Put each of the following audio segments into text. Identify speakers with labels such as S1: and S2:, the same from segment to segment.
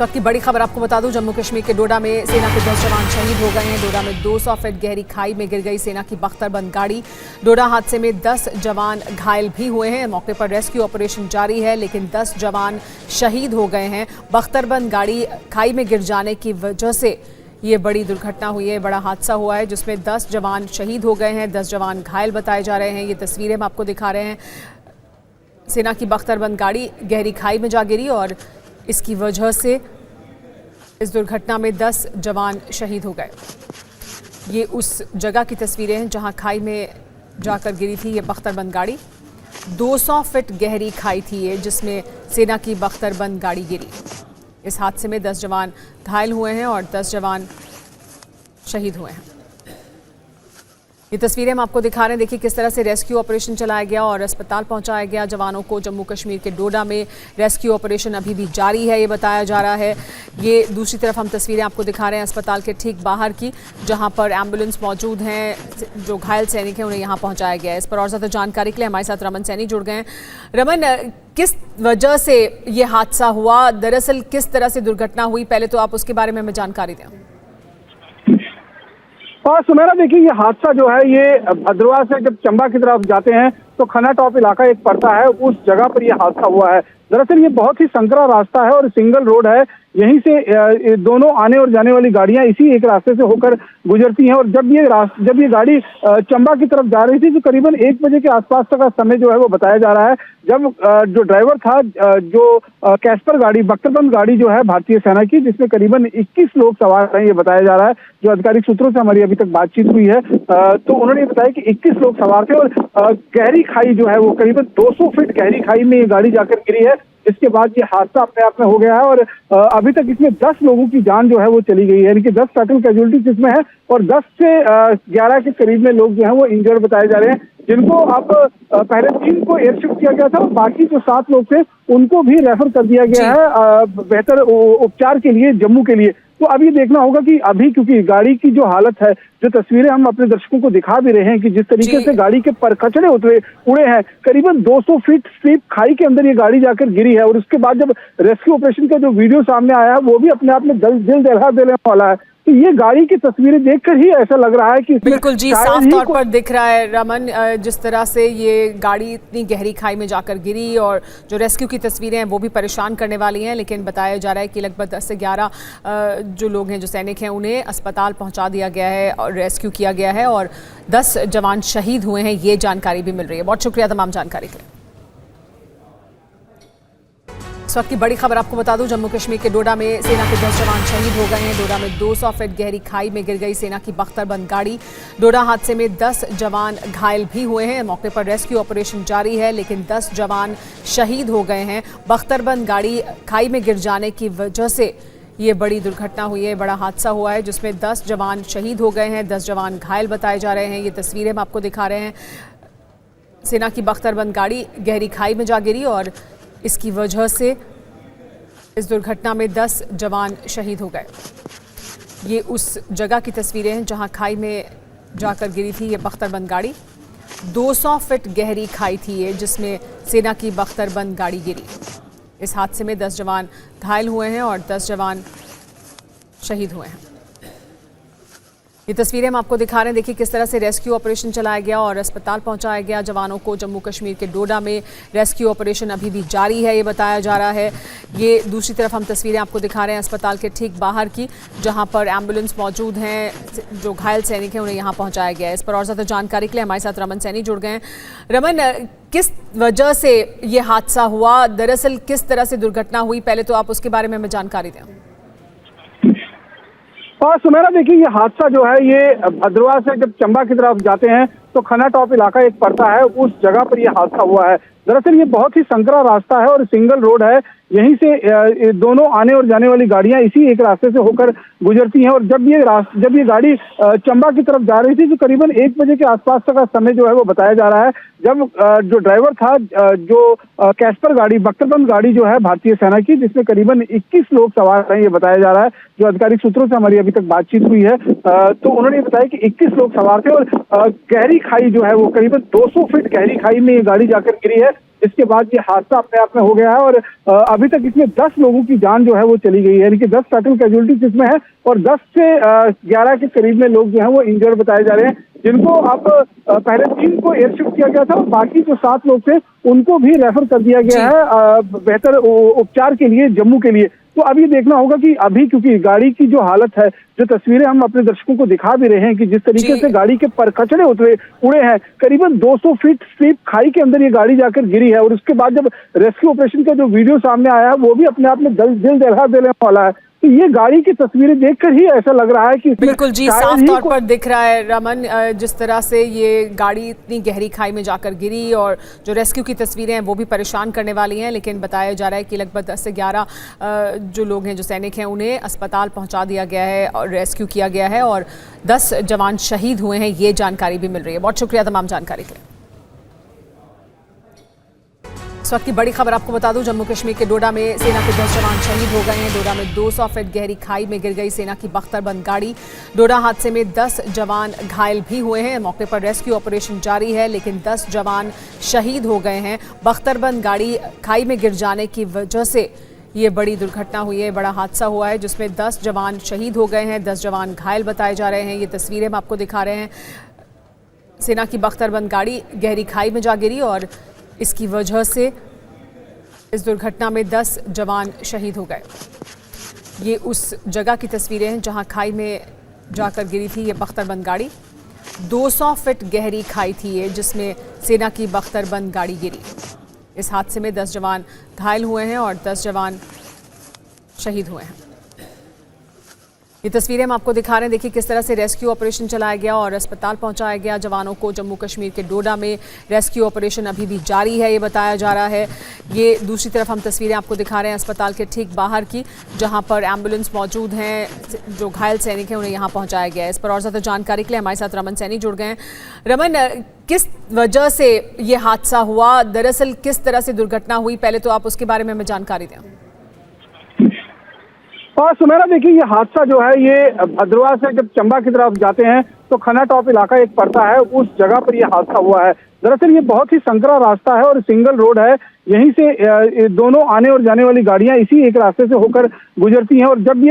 S1: इस वक्त की बड़ी खबर आपको बता दूं, जम्मू कश्मीर के डोडा में सेना के 10 जवान शहीद हो गए हैं। डोडा में 200 फीट गहरी खाई में गिर गई सेना की बख्तरबंद गाड़ी। डोडा हादसे में 10 जवान घायल भी हुए हैं। मौके पर रेस्क्यू ऑपरेशन जारी है, लेकिन 10 जवान शहीद हो गए हैं। बख्तरबंद गाड़ी खाई में गिर जाने की वजह से ये बड़ी दुर्घटना हुई है, बड़ा हादसा हुआ है, जिसमें 10 जवान शहीद हो गए हैं, 10 जवान घायल बताए जा रहे हैं। ये तस्वीरें हम आपको दिखा रहे हैं। सेना की बख्तरबंद गाड़ी गहरी खाई में जा गिरी और इसकी वजह से इस दुर्घटना में 10 जवान शहीद हो गए। ये उस जगह की तस्वीरें हैं जहां खाई में जाकर गिरी थी ये बख्तरबंद गाड़ी। 200 फीट गहरी खाई थी ये, जिसमें सेना की बख्तरबंद गाड़ी गिरी। इस हादसे में 10 जवान घायल हुए हैं और 10 जवान शहीद हुए हैं। ये तस्वीरें हम आपको दिखा रहे हैं। देखिए किस तरह से रेस्क्यू ऑपरेशन चलाया गया और अस्पताल पहुंचाया गया जवानों को। जम्मू कश्मीर के डोडा में रेस्क्यू ऑपरेशन अभी भी जारी है, ये बताया जा रहा है। ये दूसरी तरफ हम तस्वीरें आपको दिखा रहे हैं अस्पताल के ठीक बाहर की, जहां पर एम्बुलेंस मौजूद हैं। जो घायल सैनिक हैं उन्हें यहाँ पहुँचाया गया है। इस पर और ज़्यादा जानकारी के लिए हमारे साथ रमन सैनी जुड़ गए हैं। रमन, किस वजह से ये हादसा हुआ, दरअसल किस तरह से दुर्घटना हुई, पहले तो आप उसके बारे में हमें जानकारी दें।
S2: और सुमेरा, देखिए ये हादसा जो है ये भद्रवाह से जब चंबा की तरफ जाते हैं तो खन्ना टॉप इलाका एक पड़ता है, उस जगह पर ये हादसा हुआ है। दरअसल ये बहुत ही संकरा रास्ता है और सिंगल रोड है। यहीं से दोनों आने और जाने वाली गाड़ियां इसी एक रास्ते से होकर गुजरती हैं। और जब ये गाड़ी चंबा की तरफ जा रही थी तो करीबन 1 बजे के आसपास का समय जो है वो बताया जा रहा है, जब जो ड्राइवर था, जो कैस्पर गाड़ी, बख्तरबंद गाड़ी जो है भारतीय सेना की, जिसमें करीबन 21 लोग सवार हैं, ये बताया जा रहा है। जो आधिकारिक सूत्रों से हमारी अभी तक बातचीत हुई है तो उन्होंने बताया कि 21 लोग सवार थे और गहरी खाई जो है वो करीबन 200 फीट गहरी खाई में ये गाड़ी जाकर गिरी है। इसके बाद ये हादसा अपने आप में हो गया है और अभी तक इसमें 10 लोगों की जान जो है वो चली गई है, यानी कि 10 फैटल कैजुअलिटीज इसमें है और 10 से 11 के करीब में लोग जो है वो इंजर्ड बताए जा रहे हैं, जिनको अब पहले 3 को एयरशिफ्ट किया गया था और बाकी जो 7 लोग थे उनको भी रेफर कर दिया गया है बेहतर उपचार के लिए जम्मू के लिए। तो अब ये देखना होगा कि अभी, क्योंकि गाड़ी की जो हालत है, जो तस्वीरें हम अपने दर्शकों को दिखा भी रहे हैं कि जिस तरीके से गाड़ी के परखचड़े उड़े हैं, करीबन 200 फीट स्टीप खाई के अंदर ये गाड़ी जाकर गिरी है। और उसके बाद जब रेस्क्यू ऑपरेशन का जो वीडियो सामने आया है वो भी अपने आप में दिल दहला देने वाला है। तो ये गाड़ी की तस्वीरें देखकर ही ऐसा लग रहा है कि
S1: बिल्कुल जी, साफ तौर पर दिख रहा है रमन, जिस तरह से ये गाड़ी इतनी गहरी खाई में जाकर गिरी और जो रेस्क्यू की तस्वीरें हैं वो भी परेशान करने वाली हैं। लेकिन बताया जा रहा है कि लगभग 10 से 11 जो लोग हैं, जो सैनिक हैं, उन्हें अस्पताल पहुंचा दिया गया है और रेस्क्यू किया गया है और 10 जवान शहीद हुए हैं, ये जानकारी भी मिल रही है। बहुत शुक्रिया तमाम जानकारी के लिए। इस वक्त की बड़ी खबर आपको बता दूं, जम्मू कश्मीर के डोडा में सेना के 10 जवान शहीद हो गए हैं। डोडा में 200 फीट गहरी खाई में गिर गई सेना की बख्तरबंद गाड़ी। डोडा हादसे में 10 जवान घायल भी हुए हैं। मौके पर रेस्क्यू ऑपरेशन जारी है, लेकिन 10 जवान शहीद हो गए हैं। बख्तरबंद गाड़ी खाई में गिर जाने की वजह से ये बड़ी दुर्घटना हुई है, बड़ा हादसा हुआ है, जिसमें 10 जवान शहीद हो गए हैं, 10 जवान घायल बताए जा रहे हैं। ये तस्वीरें हम आपको दिखा रहे हैं। सेना की बख्तरबंद गाड़ी गहरी खाई में जा गिरी और इसकी वजह से इस दुर्घटना में 10 जवान शहीद हो गए। ये उस जगह की तस्वीरें हैं जहां खाई में जाकर गिरी थी ये बख्तरबंद गाड़ी। 200 फीट गहरी खाई थी ये, जिसमें सेना की बख्तरबंद गाड़ी गिरी। इस हादसे में 10 जवान घायल हुए हैं और 10 जवान शहीद हुए हैं। ये तस्वीरें हम आपको दिखा रहे हैं। देखिए किस तरह से रेस्क्यू ऑपरेशन चलाया गया और अस्पताल पहुंचाया गया जवानों को। जम्मू कश्मीर के डोडा में रेस्क्यू ऑपरेशन अभी भी जारी है, ये बताया जा रहा है। ये दूसरी तरफ हम तस्वीरें आपको दिखा रहे हैं अस्पताल के ठीक बाहर की, जहां पर एम्बुलेंस मौजूद हैं। जो घायल सैनिक हैं उन्हें यहाँ पहुँचाया गया है। इस पर और ज़्यादा जानकारी के लिए हमारे साथ रमन सैनी जुड़ गए हैं। रमन, किस वजह से ये हादसा हुआ, दरअसल किस तरह से दुर्घटना हुई, पहले तो आप उसके बारे में हमें जानकारी दें।
S2: और सुमेरा, देखिए ये हादसा जो है ये भद्रवाह से जब चंबा की तरफ जाते हैं तो खन्ना टॉप इलाका एक पड़ता है, उस जगह पर ये हादसा हुआ है। दरअसल ये बहुत ही संकरा रास्ता है और सिंगल रोड है। यहीं से दोनों आने और जाने वाली गाड़ियां इसी एक रास्ते से होकर गुजरती हैं। और जब ये गाड़ी चंबा की तरफ जा रही थी तो करीबन 1 बजे के आसपास का समय जो है वो बताया जा रहा है, जब जो ड्राइवर था, जो कैस्पर गाड़ी, बख्तरबंद गाड़ी जो है भारतीय सेना की, जिसमें करीबन 21 लोग सवार हैं, ये बताया जा रहा है। जो आधिकारिक सूत्रों से हमारी अभी तक बातचीत हुई है तो उन्होंने बताया कि 21 लोग सवार थे और गहरी खाई जो है वो करीबन 200 फीट गहरी खाई में ये गाड़ी जाकर गिरी है। इसके बाद ये हादसा अपने आप में हो गया है और अभी तक इसमें 10 लोगों की जान जो है वो चली गई है, यानी कि 10 टोटल कैजुअलिटीज इसमें है और 10 से 11 के करीब में लोग जो है वो इंजर्ड बताए जा रहे हैं, जिनको अब पहले 3 को एयर शिफ्ट किया गया था और बाकी जो 7 लोग थे उनको भी रेफर कर दिया गया है बेहतर उपचार के लिए जम्मू के लिए। तो अब ये देखना होगा कि अभी क्योंकि गाड़ी की जो हालत है, जो तस्वीरें हम अपने दर्शकों को दिखा भी रहे हैं कि जिस तरीके से गाड़ी के परखचड़े उड़े हैं, करीबन 200 फीट स्टीप खाई के अंदर ये गाड़ी जाकर गिरी है और उसके बाद जब रेस्क्यू ऑपरेशन का जो वीडियो सामने आया है वो भी अपने आप में दिल दहला देने वाला है। तो ये गाड़ी की तस्वीरें देखकर ही ऐसा लग रहा है कि
S1: बिल्कुल जी, साफ तौर पर दिख रहा है रमन, जिस तरह से ये गाड़ी इतनी गहरी खाई में जाकर गिरी और जो रेस्क्यू की तस्वीरें हैं वो भी परेशान करने वाली हैं, लेकिन बताया जा रहा है कि लगभग 10 से 11 जो लोग हैं, जो सैनिक हैं, उन्हें अस्पताल पहुंचा दिया गया है और रेस्क्यू किया गया है और 10 जवान शहीद हुए हैं, ये जानकारी भी मिल रही है। बहुत शुक्रिया तमाम जानकारी के लिए। इस वक्त की बड़ी खबर आपको बता दूं, जम्मू कश्मीर के डोडा में सेना के 10 जवान शहीद हो गए हैं। डोडा में 200 फीट गहरी खाई में गिर गई सेना की बख्तरबंद गाड़ी। डोडा हादसे में 10 जवान घायल भी हुए हैं। मौके पर रेस्क्यू ऑपरेशन जारी है, लेकिन 10 जवान शहीद हो गए हैं। बख्तरबंद गाड़ी खाई में गिर जाने की वजह से ये बड़ी दुर्घटना हुई है, बड़ा हादसा हुआ है, जिसमें 10 जवान शहीद हो गए हैं, 10 जवान घायल बताए जा रहे हैं। ये तस्वीरें हम आपको दिखा रहे हैं। सेना की बख्तरबंद गाड़ी गहरी खाई में जा गिरी और इसकी वजह से इस दुर्घटना में 10 जवान शहीद हो गए। ये उस जगह की तस्वीरें हैं जहां खाई में जाकर गिरी थी ये बख्तरबंद गाड़ी। 200 फीट गहरी खाई थी ये, जिसमें सेना की बख्तरबंद गाड़ी गिरी। इस हादसे में 10 जवान घायल हुए हैं और 10 जवान शहीद हुए हैं। ये तस्वीरें हम आपको दिखा रहे हैं। देखिए किस तरह से रेस्क्यू ऑपरेशन चलाया गया और अस्पताल पहुंचाया गया जवानों को। जम्मू कश्मीर के डोडा में रेस्क्यू ऑपरेशन अभी भी जारी है, ये बताया जा रहा है। ये दूसरी तरफ हम तस्वीरें आपको दिखा रहे हैं अस्पताल के ठीक बाहर की, जहां पर एम्बुलेंस मौजूद हैं। जो घायल सैनिक हैं उन्हें यहाँ पहुँचाया गया है। इस पर और ज़्यादा जानकारी के लिए हमारे साथ रमन सैनी जुड़ गए हैं। रमन, किस वजह से ये हादसा हुआ, दरअसल किस तरह से दुर्घटना हुई, पहले तो आप उसके बारे में हमें जानकारी दें।
S2: और सुमेरा, देखिए ये हादसा जो है ये भद्रवाह से जब चंबा की तरफ जाते हैं तो खन्ना टॉप इलाका एक पड़ता है, उस जगह पर यह हादसा हुआ है। दरअसल ये बहुत ही संकरा रास्ता है और सिंगल रोड है, यहीं से दोनों आने और जाने वाली गाड़ियां इसी एक रास्ते से होकर गुजरती हैं। और जब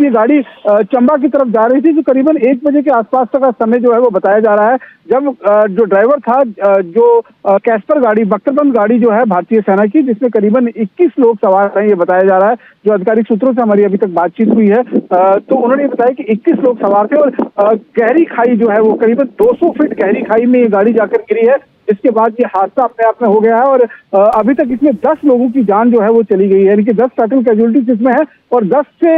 S2: ये गाड़ी चंबा की तरफ जा रही थी तो करीबन 1 बजे के आसपास का समय जो है वो बताया जा रहा है, जब जो ड्राइवर था, जो कैस्पर गाड़ी, बख्तरबंद गाड़ी जो है भारतीय सेना की, जिसमें करीबन 21 लोग सवार हैं, ये बताया जा रहा है। जो आधिकारिक सूत्रों से हमारी अभी तक बातचीत हुई है तो उन्होंने बताया कि 21 लोग सवार थे और गहरी खाई जो है वो करीबन 200 फीट गहरी खाई में ये गाड़ी जाकर गिरी है। इसके बाद ये हादसा अपने आप में हो गया है और अभी तक इसमें 10 लोगों की जान जो है वो चली गई है, यानी कि 10 टोटल कैजुअलिटीज इसमें है और 10 से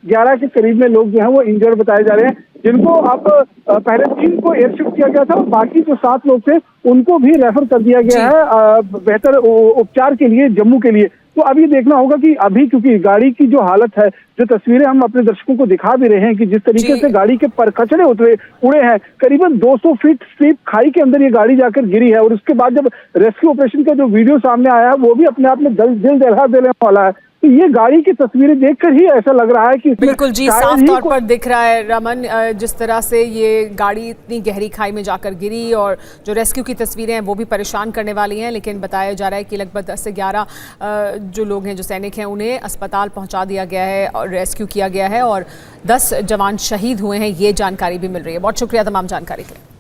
S2: 11 के करीब में लोग जो है वो इंजर्ड बताए जा रहे हैं, जिनको अब पहले 3 को एयर शिफ्ट किया गया था और बाकी जो 7 लोग थे उनको भी रेफर कर दिया गया है बेहतर उपचार के लिए जम्मू के लिए। तो अब ये देखना होगा कि अभी क्योंकि गाड़ी की जो हालत है, जो तस्वीरें हम अपने दर्शकों को दिखा भी रहे हैं कि जिस तरीके से गाड़ी के परखचड़े उड़े हैं, करीबन 200 फीट स्टीप खाई के अंदर ये गाड़ी जाकर गिरी है और उसके बाद जब रेस्क्यू ऑपरेशन का जो वीडियो सामने आया है वो भी अपने आप में दिल दहला देने वाला है। तो ये गाड़ी की तस्वीरें देखकर ही ऐसा लग रहा है कि
S1: बिल्कुल जी, साफ तौर पर दिख रहा है रमन, जिस तरह से ये गाड़ी इतनी गहरी खाई में जाकर गिरी और जो रेस्क्यू की तस्वीरें हैं वो भी परेशान करने वाली हैं, लेकिन बताया जा रहा है कि लगभग 10 से 11 जो लोग हैं, जो सैनिक हैं, उन्हें अस्पताल पहुंचा दिया गया है और रेस्क्यू किया गया है और 10 जवान शहीद हुए हैं, ये जानकारी भी मिल रही है। बहुत शुक्रिया तमाम जानकारी के लिए।